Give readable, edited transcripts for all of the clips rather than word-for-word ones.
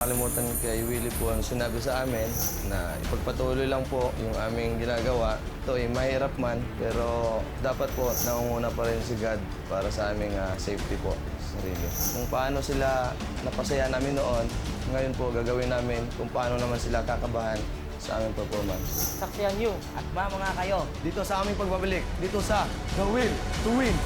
Kalimutan kay Willie po ang sinabi sa amin na ipagpatuloy lang po yung aming ginagawa. Ito ay mahirap man, pero dapat po nangunguna pa rin si God para sa aming safety po sa sarili. Kung paano sila napasaya namin noon, ngayon po gagawin namin kung paano naman sila kakabahan sa aming performance. Saksiyan niyo at mamanga kayo. Dito sa aming pagbabalik, dito sa The Will to Win!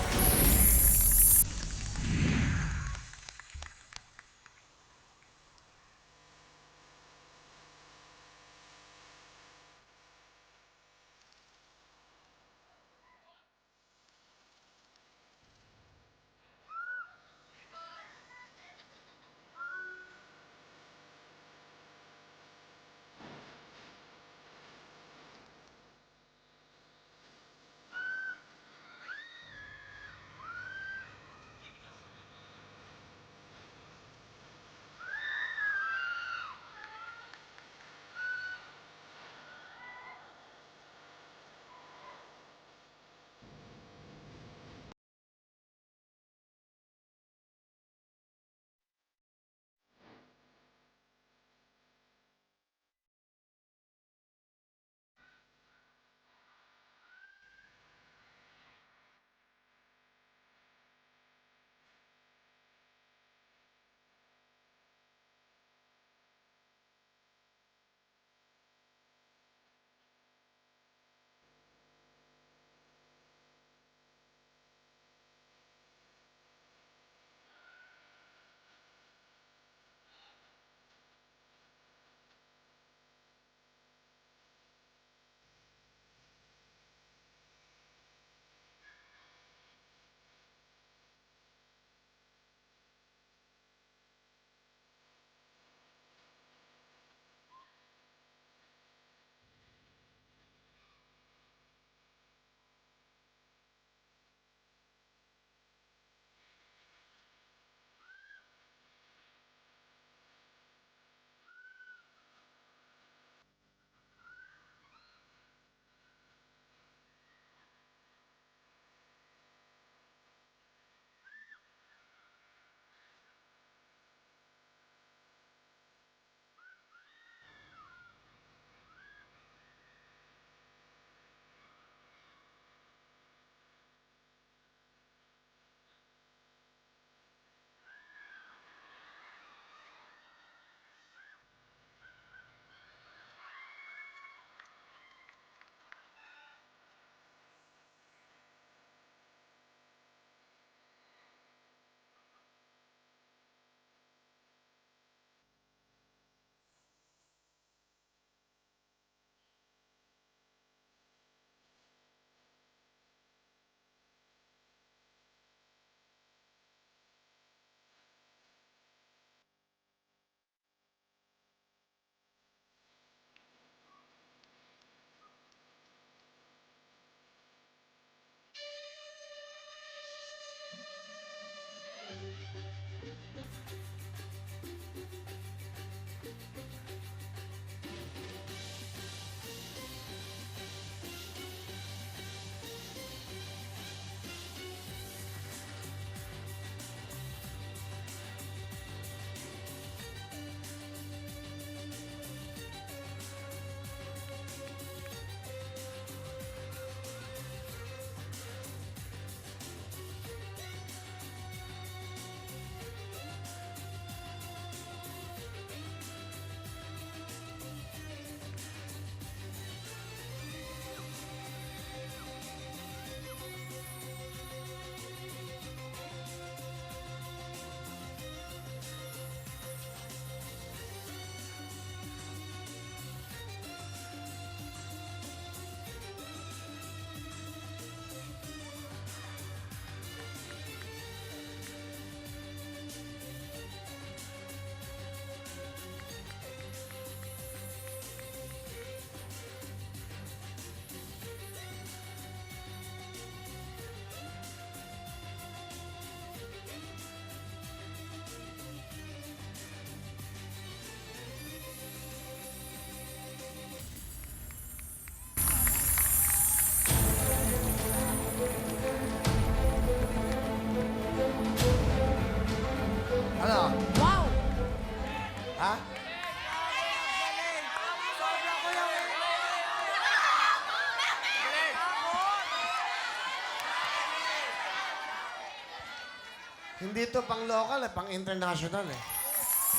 Hindi to pang local pang international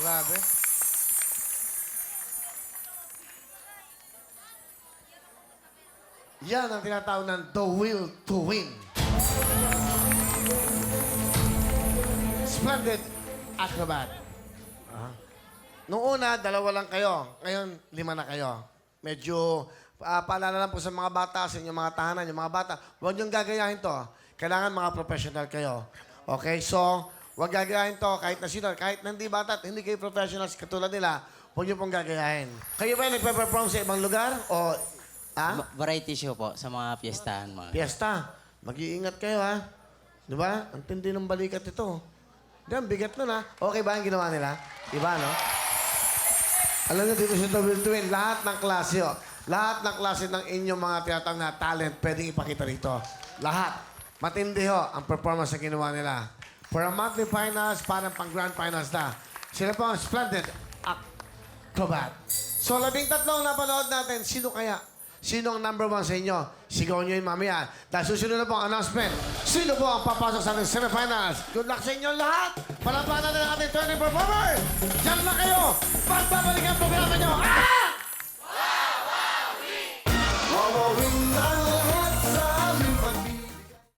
Grabe. Yan ang tinatawag ng the will to win. Splendid acrobat. Noong una, 2 lang kayo. Ngayon, 5 na kayo. Medyo, paalala lang po sa mga bata, sa inyong mga tahanan, yung mga bata, huwag niyong gagayahin to. Kailangan mga professional kayo. Okay? So, huwag gagayahin to kahit na sino, kahit na hindi bata at hindi kayo professionals katulad nila, huwag niyo pong gagayahin. Kayo ba nagpe-perform sa ibang lugar? O, Variety show po sa mga piyestahan mga. Fiesta. Mag-iingat kayo, ha? Di ba? Ang tindi ng balikat ito. Diyan, bigat nun, ha? Okay ba ang ginawa nila? Diba, no? Alam niyo, dito sa Double Twin, lahat ng klase, lahat ng klase ng inyong mga tinatawag na talent, pwedeng ipakita rito. Lahat. Matindi ho ang performance na ginawa nila. For a monthly finals, parang pang grand finals na. Sila po ang Splendid Acrobat. So, 13 ang napanood natin. Sino kaya? Sino ang number 1 sa inyo? Sigaw nyo yun mamaya. Dahil susunod na po ang announcement. Sino po ang papasok sa ating semifinals? Good luck sa inyo lahat! Palapanan na ng ating turning performer! Diyan na kayo! Pagbabalik ang programa nyo! Ah!